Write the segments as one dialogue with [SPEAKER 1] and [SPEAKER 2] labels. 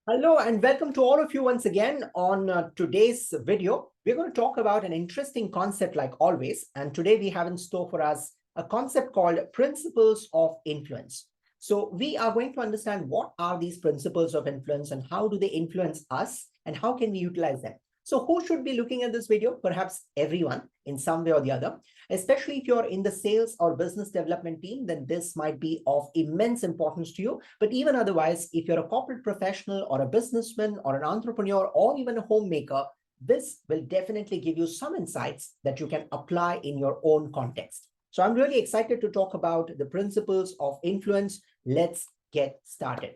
[SPEAKER 1] Hello and welcome to all of you once again on today's video. We're going to talk about an interesting concept like always. And today we have in store for us a concept called principles of influence. So we are going to understand what are these principles of influence and how do they influence us and how can we utilize them. So who should be looking at this video? Perhaps everyone in some way or the other. Especially if you're in the sales or business development team, then this might be of immense importance to you. But even otherwise, if you're a corporate professional or a businessman or an entrepreneur or even a homemaker, this will definitely give you some insights that you can apply in your own context. So I'm really excited to talk about the principles of influence. Let's get started.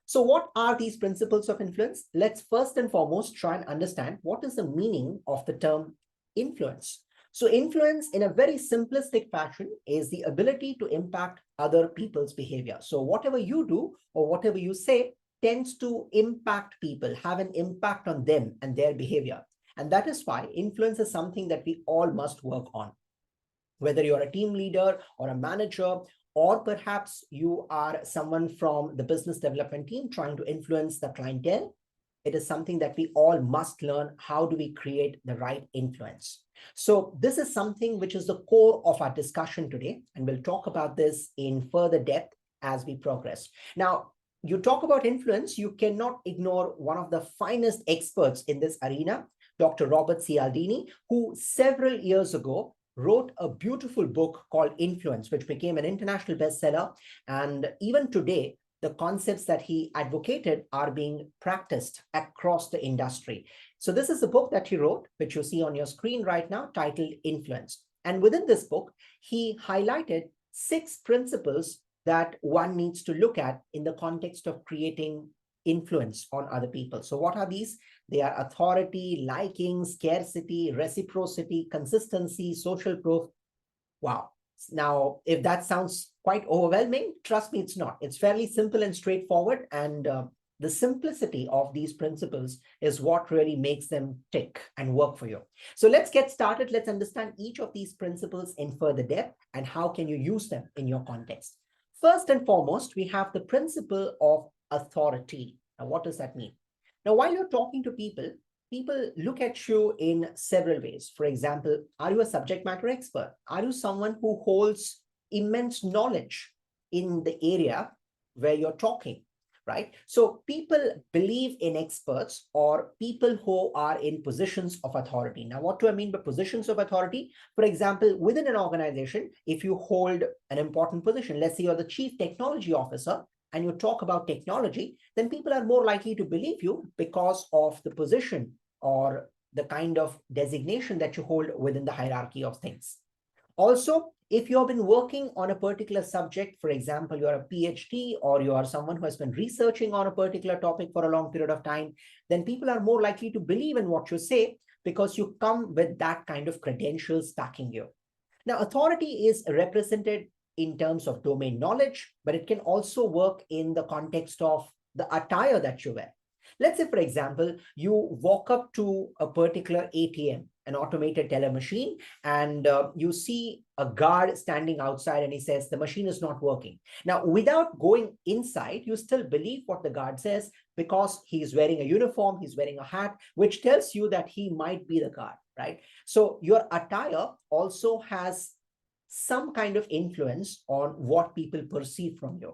[SPEAKER 1] So what are these principles of influence? Let's first and foremost try and understand what is the meaning of the term influence. So influence in a very simplistic fashion is the ability to impact other people's behavior. So whatever you do or whatever you say tends to impact people, have an impact on them and their behavior. And that is why influence is something that we all must work on. Whether you're a team leader or a manager, or perhaps you are someone from the business development team trying to influence the clientele, it is something that we all must learn. How do we create the right influence? So this is something which is the core of our discussion today, and we'll talk about this in further depth as we progress. Now, you talk about influence, you cannot ignore one of the finest experts in this arena, Dr. Robert Cialdini, who several years ago wrote a beautiful book called Influence, which became an international bestseller. And even today, the concepts that he advocated are being practiced across the industry. So this is a book that he wrote, which you see on your screen right now, titled Influence. And within this book, he highlighted 6 principles that one needs to look at in the context of creating influence on other people. So what are these? They are authority, liking, scarcity, reciprocity, consistency, social proof. Wow. Now, if that sounds quite overwhelming, trust me, it's not. It's fairly simple and straightforward. And the simplicity of these principles is what really makes them tick and work for you. So let's get started. Let's understand each of these principles in further depth and how can you use them in your context. First and foremost, we have the principle of authority. Now, what does that mean? Now, while you're talking to people, people look at you in several ways. For example, are you a subject matter expert? Are you someone who holds immense knowledge in the area where you're talking, right? So people believe in experts or people who are in positions of authority. Now, what do I mean by positions of authority? For example, within an organization, if you hold an important position, let's say you're the chief technology officer, and you talk about technology, then people are more likely to believe you because of the position or the kind of designation that you hold within the hierarchy of things. Also, if you have been working on a particular subject, for example, you're a PhD or you are someone who has been researching on a particular topic for a long period of time, then people are more likely to believe in what you say because you come with that kind of credentials backing you. Now, authority is represented in terms of domain knowledge, but it can also work in the context of the attire that you wear. Let's say, for example, you walk up to a particular ATM, an automated teller machine, and you see a guard standing outside and he says, the machine is not working. Now, without going inside, you still believe what the guard says because he's wearing a uniform, he's wearing a hat, which tells you that he might be the guard, right? So your attire also has some kind of influence on what people perceive from you.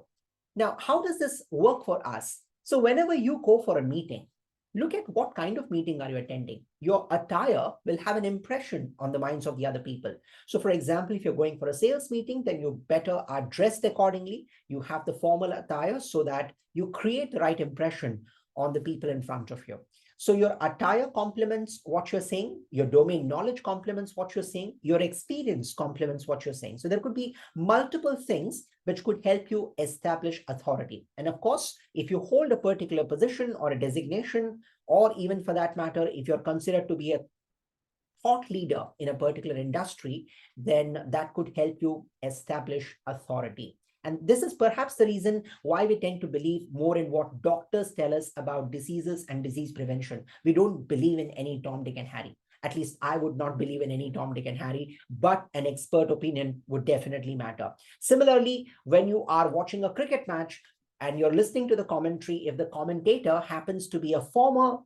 [SPEAKER 1] Now, how does this work for us? So whenever you go for a meeting, look at what kind of meeting are you attending. Your attire will have an impression on the minds of the other people. So for example, if you're going for a sales meeting, then you better are dressed accordingly. You have the formal attire so that you create the right impression on the people in front of you. So your attire complements what you're saying, your domain knowledge complements what you're saying, your experience complements what you're saying. So there could be multiple things which could help you establish authority. And of course, if you hold a particular position or a designation, or even for that matter, if you're considered to be a thought leader in a particular industry, then that could help you establish authority. And this is perhaps the reason why we tend to believe more in what doctors tell us about diseases and disease prevention. We don't believe in any Tom, Dick, and Harry. At least I would not believe in any Tom, Dick, and Harry, but an expert opinion would definitely matter. Similarly, when you are watching a cricket match, and you're listening to the commentary, if the commentator happens to be a former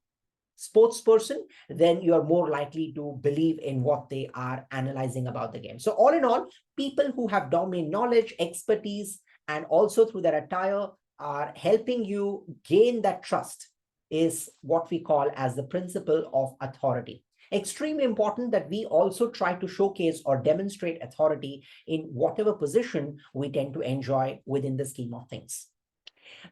[SPEAKER 1] sportsperson, then you're more likely to believe in what they are analyzing about the game. So all in all, people who have domain knowledge, expertise, and also through their attire are helping you gain that trust is what we call as the principle of authority. Extremely important that we also try to showcase or demonstrate authority in whatever position we tend to enjoy within the scheme of things.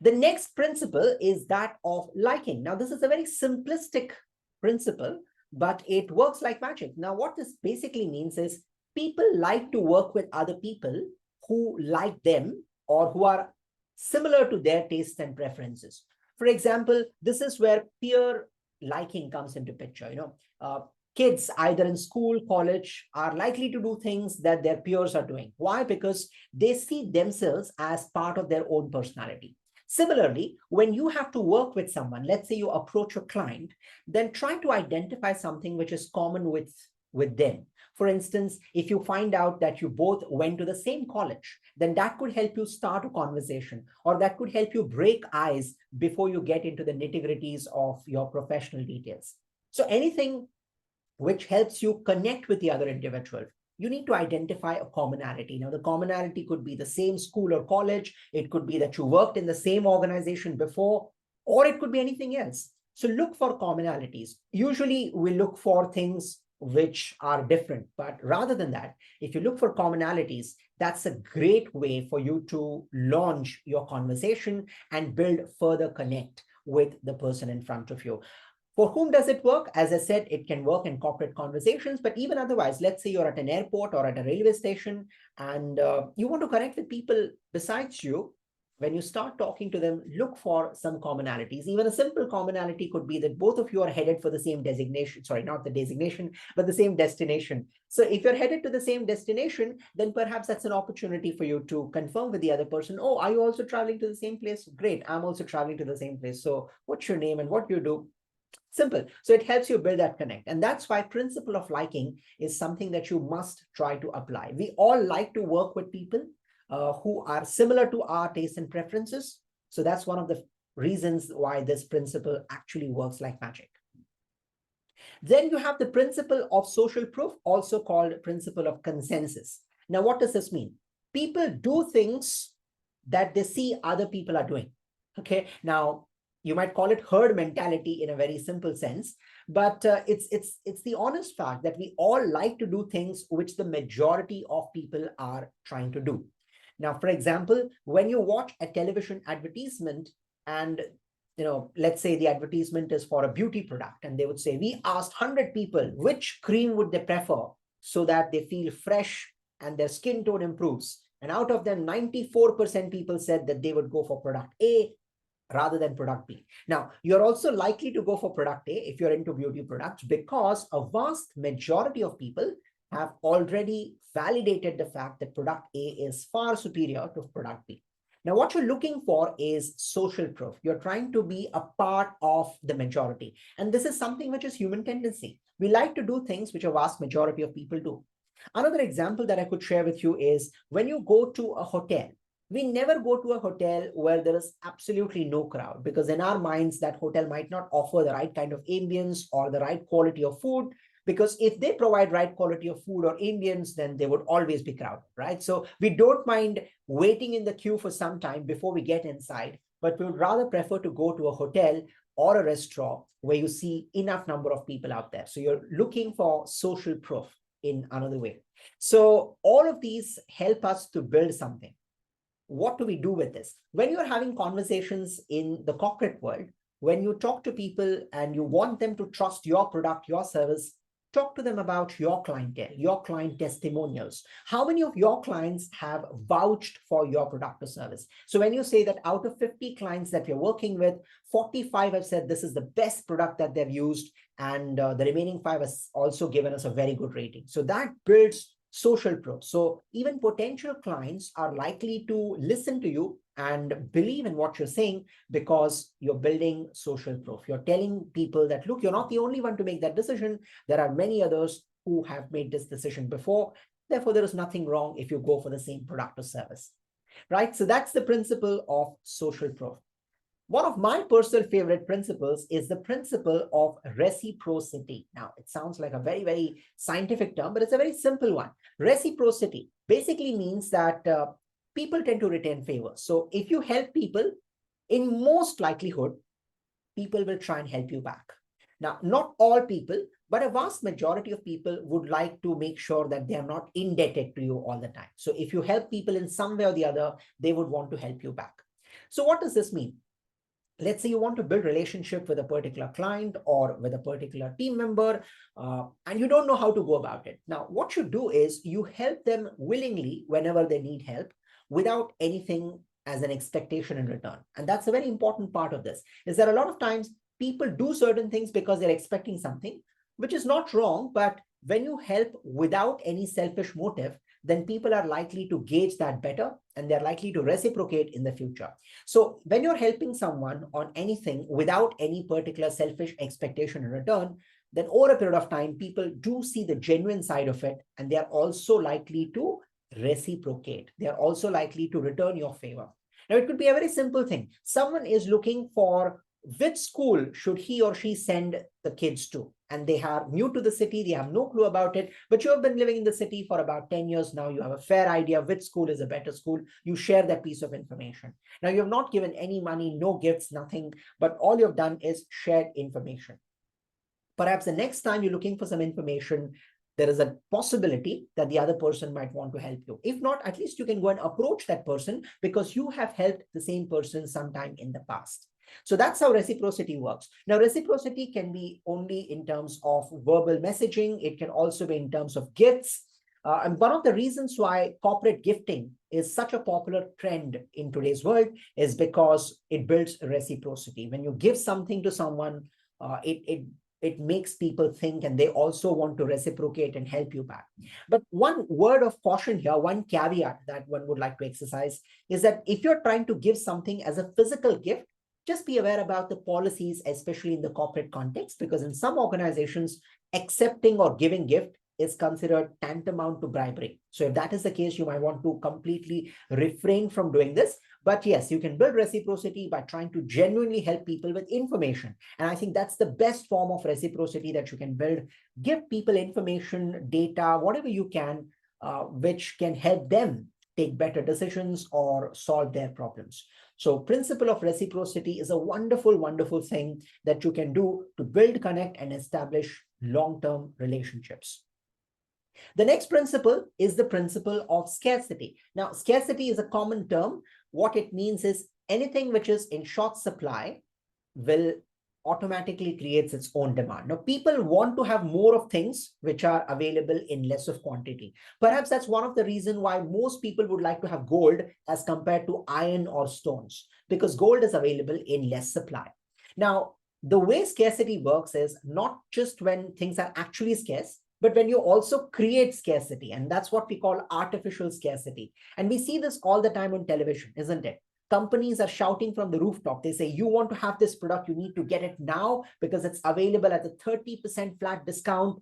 [SPEAKER 1] The next principle is that of liking. Now, this is a very simplistic principle, but it works like magic. Now, what this basically means is people like to work with other people who like them or who are similar to their tastes and preferences. For example, this is where peer liking comes into picture. Kids either in school, college are likely to do things that their peers are doing. Why? Because they see themselves as part of their own personality. Similarly, when you have to work with someone, let's say you approach a client, then try to identify something which is common with them. For instance, if you find out that you both went to the same college, then that could help you start a conversation, or that could help you break ice before you get into the nitty-gritties of your professional details. So anything which helps you connect with the other individual, you need to identify a commonality. Now, the commonality could be the same school or college. It could be that you worked in the same organization before, or it could be anything else. So look for commonalities. Usually we look for things which are different, but rather than that, if you look for commonalities, that's a great way for you to launch your conversation and build further connect with the person in front of you. For whom does it work? As I said, it can work in corporate conversations, but even otherwise, let's say you're at an airport or at a railway station and you want to connect with people besides you. When you start talking to them, look for some commonalities. Even a simple commonality could be that both of you are headed for the same designation. Sorry, not the designation, but the same destination. So if you're headed to the same destination, then perhaps that's an opportunity for you to confirm with the other person. Oh, are you also traveling to the same place? Great, I'm also traveling to the same place. So what's your name and what do you do? Simple. So it helps you build that connect. And that's why principle of liking is something that you must try to apply. We all like to work with people who are similar to our tastes and preferences. So that's one of the reasons why this principle actually works like magic. Then you have the principle of social proof, also called principle of consensus. Now, what does this mean? People do things that they see other people are doing. Okay. Now, you might call it herd mentality in a very simple sense, but it's the honest fact that we all like to do things which the majority of people are trying to do. Now, for example, when you watch a television advertisement and let's say the advertisement is for a beauty product, and they would say, we asked 100 people which cream would they prefer so that they feel fresh and their skin tone improves. And out of them, 94% people said that they would go for product A rather than product B. Now, you're also likely to go for product A if you're into beauty products, because a vast majority of people have already validated the fact that product A is far superior to product B. Now, what you're looking for is social proof. You're trying to be a part of the majority. And this is something which is human tendency. We like to do things which a vast majority of people do. Another example that I could share with you is when you go to a hotel. We never go to a hotel where there is absolutely no crowd, because in our minds, that hotel might not offer the right kind of ambience or the right quality of food. Because if they provide right quality of food or ambience, then they would always be crowded, right? So we don't mind waiting in the queue for some time before we get inside, but we would rather prefer to go to a hotel or a restaurant where you see enough number of people out there. So you're looking for social proof in another way. So all of these help us to build something. What do we do with this? When you're having conversations in the corporate world, when you talk to people and you want them to trust your product, your service, talk to them about your clientele, your client testimonials. How many of your clients have vouched for your product or service? So when you say that out of 50 clients that you're working with, 45 have said this is the best product that they've used, and the remaining 5 has also given us a very good rating. So that builds social proof. So even potential clients are likely to listen to you and believe in what you're saying, because you're building social proof. You're telling people that, look, you're not the only one to make that decision. There are many others who have made this decision before. Therefore, there is nothing wrong if you go for the same product or service. right? So that's the principle of social proof. One of my personal favorite principles is the principle of reciprocity. Now, it sounds like a very, very scientific term, but it's a very simple one. Reciprocity basically means that people tend to return favors. So if you help people, in most likelihood, people will try and help you back. Now, not all people, but a vast majority of people would like to make sure that they are not indebted to you all the time. So if you help people in some way or the other, they would want to help you back. So what does this mean? Let's say you want to build relationship with a particular client or with a particular team member, and you don't know how to go about it. Now, what you do is you help them willingly whenever they need help without anything as an expectation in return. And that's a very important part of this, is that a lot of times people do certain things because they're expecting something, which is not wrong. But when you help without any selfish motive, then people are likely to gauge that better and they're likely to reciprocate in the future. So when you're helping someone on anything without any particular selfish expectation in return, then over a period of time, people do see the genuine side of it, and they're also likely to reciprocate. They're also likely to return your favor. Now, it could be a very simple thing. Someone is looking for which school should he or she send the kids to, and they are new to the city, they have no clue about it, but you have been living in the city for about 10 years now, you have a fair idea which school is a better school, you share that piece of information. Now, you have not given any money, no gifts, nothing, but all you've done is shared information. Perhaps the next time you're looking for some information, there is a possibility that the other person might want to help you. If not, at least you can go and approach that person because you have helped the same person sometime in the past. So that's how reciprocity works. Now, reciprocity can be only in terms of verbal messaging. It can also be in terms of gifts. And one of the reasons why corporate gifting is such a popular trend in today's world is because it builds reciprocity. When you give something to someone, it makes people think, and they also want to reciprocate and help you back. But one word of caution here, one caveat that one would like to exercise is that if you're trying to give something as a physical gift, just be aware about the policies, especially in the corporate context, because in some organizations, accepting or giving gift is considered tantamount to bribery. So if that is the case, you might want to completely refrain from doing this. But yes, you can build reciprocity by trying to genuinely help people with information. And I think that's the best form of reciprocity that you can build. Give people information, data, whatever you can, which can help them take better decisions or solve their problems. So principle of reciprocity is a wonderful, wonderful thing that you can do to build, connect, and establish long-term relationships. The next principle is the principle of scarcity. Now, scarcity is a common term. What it means is anything which is in short supply will automatically creates its own demand. Now, people want to have more of things which are available in less of quantity. Perhaps that's one of the reasons why most people would like to have gold as compared to iron or stones, because gold is available in less supply. Now, the way scarcity works is not just when things are actually scarce, but when you also create scarcity, and that's what we call artificial scarcity. And we see this all the time on television, isn't it? Companies are shouting from the rooftop. They say, you want to have this product, you need to get it now because it's available at a 30% flat discount.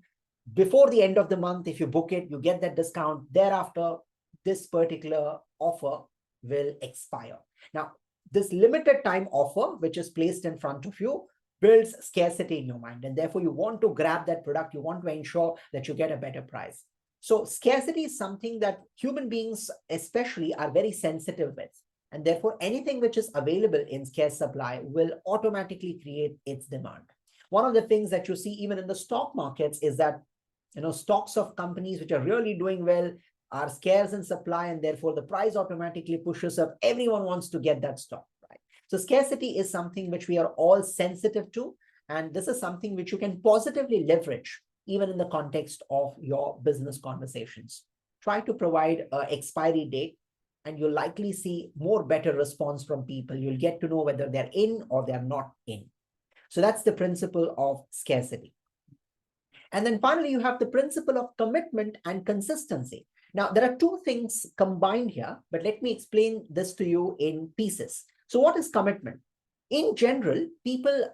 [SPEAKER 1] Before the end of the month, if you book it, you get that discount. Thereafter, this particular offer will expire. Now, this limited time offer, which is placed in front of you, builds scarcity in your mind. And therefore, you want to grab that product. You want to ensure that you get a better price. So scarcity is something that human beings especially are very sensitive with. And therefore, anything which is available in scarce supply will automatically create its demand. One of the things that you see even in the stock markets is that, stocks of companies which are really doing well are scarce in supply, and therefore the price automatically pushes up. Everyone wants to get that stock, right? So scarcity is something which we are all sensitive to, and this is something which you can positively leverage even in the context of your business conversations. Try to provide an expiry date, and you'll likely see more better response from people. You'll get to know whether they're in or they're not in. So that's the principle of scarcity. And then finally, you have the principle of commitment and consistency. Now, there are two things combined here, but let me explain this to you in pieces. So what is commitment? In general, people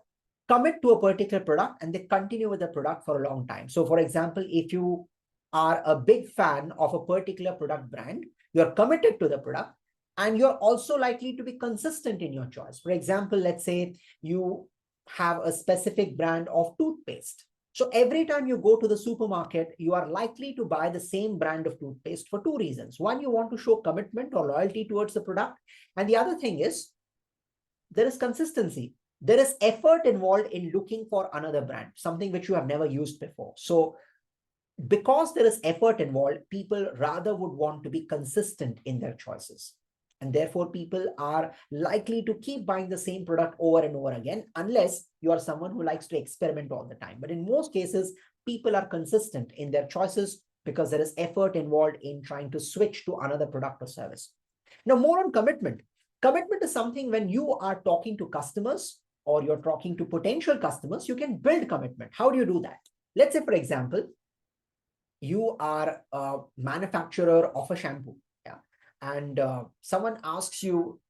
[SPEAKER 1] commit to a particular product and they continue with the product for a long time. So for example, if you are a big fan of a particular product brand, you're committed to the product, And you're also likely to be consistent in your choice. For example, let's say you have a specific brand of toothpaste. So every time you go to the supermarket, you are likely to buy the same brand of toothpaste for two reasons. One, you want to show commitment or loyalty towards the product. And the other thing is there is consistency. There is effort involved in looking for another brand, something which you have never used before. So because there is effort involved, people rather would want to be consistent in their choices. And therefore, people are likely to keep buying the same product over and over again, unless you are someone who likes to experiment all the time. But in most cases, people are consistent in their choices because there is effort involved in trying to switch to another product or service. Now, more on commitment. Commitment is something when you are talking to customers or you're talking to potential customers, you can build commitment. How do you do that? Let's say, for example, you are a manufacturer of a shampoo, yeah, and someone asks you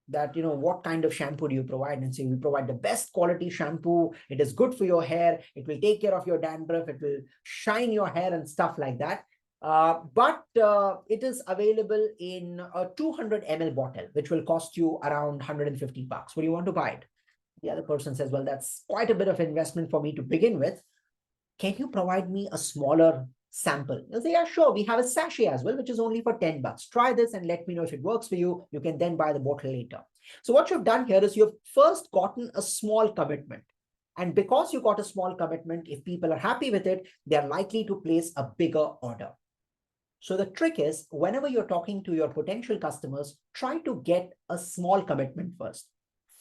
[SPEAKER 1] that, what kind of shampoo do you provide? And say, we provide the best quality shampoo. It is good for your hair. It will take care of your dandruff. It will shine your hair and stuff like that. But it is available in a 200 ml bottle, which will cost you around 150 bucks. Would you want to buy it? The other person says, well, that's quite a bit of investment for me to begin with. Can you provide me a smaller sample? You'll say, yeah, sure. We have a sachet as well, which is only for 10 bucks. Try this and let me know if it works for you. You can then buy the bottle later. So what you've done here is you've first gotten a small commitment. And because you got a small commitment, if people are happy with it, they're likely to place a bigger order. So the trick is, whenever you're talking to your potential customers, try to get a small commitment first,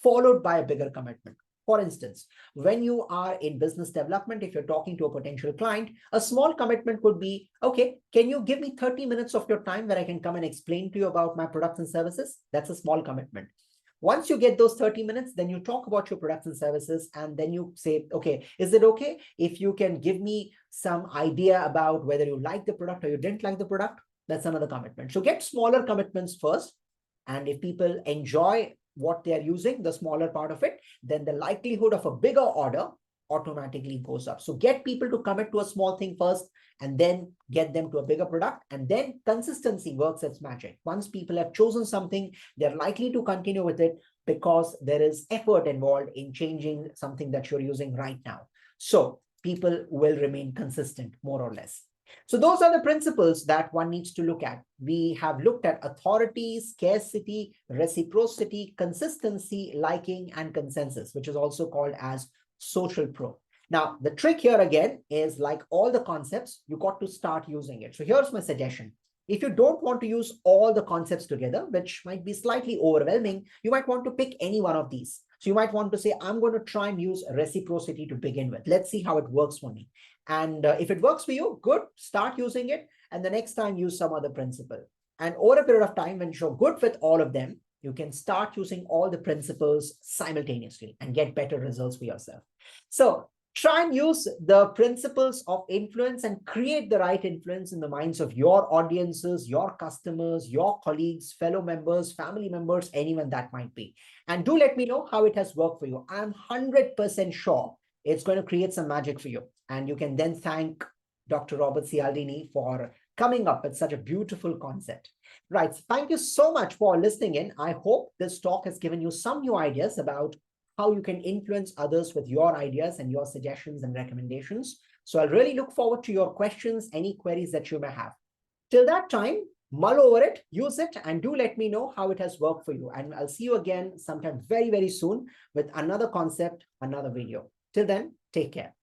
[SPEAKER 1] followed by a bigger commitment. For instance, when you are in business development, if you're talking to a potential client, a small commitment could be, okay, can you give me 30 minutes of your time where I can come and explain to you about my products and services? That's a small commitment. Once you get those 30 minutes, then you talk about your products and services, and then you say, okay, is it okay if you can give me some idea about whether you like the product or you didn't like the product? That's another commitment. So get smaller commitments first. And if people enjoy what they are using, the smaller part of it, then the likelihood of a bigger order automatically goes up. So get people to commit to a small thing first, and then get them to a bigger product. And then consistency works its magic. Once people have chosen something, they're likely to continue with it because there is effort involved in changing something that you're using right now. So people will remain consistent, more or less. So those are the principles that one needs to look at. We have looked at authority, scarcity, reciprocity, consistency, liking, and consensus, which is also called as social proof. Now, the trick here again is, like all the concepts, you got to start using it. So here's my suggestion. If you don't want to use all the concepts together, which might be slightly overwhelming, you might want to pick any one of these. So you might want to say, I'm going to try and use reciprocity to begin with. Let's see how it works for me. And if it works for you, good, start using it. And the next time, use some other principle. And over a period of time, when you're good with all of them, you can start using all the principles simultaneously and get better results for yourself. So try and use the principles of influence and create the right influence in the minds of your audiences, your customers, your colleagues, fellow members, family members, anyone that might be. And do let me know how it has worked for you. I'm 100% sure it's going to create some magic for you. And you can then thank Dr. Robert Cialdini for coming up with such a beautiful concept. Right. Thank you so much for listening in. I hope this talk has given you some new ideas about how you can influence others with your ideas and your suggestions and recommendations. So I'll really look forward to your questions, any queries that you may have. Till that time, mull over it, use it, and do let me know how it has worked for you. And I'll see you again sometime very, very soon with another concept, another video. Till then, take care.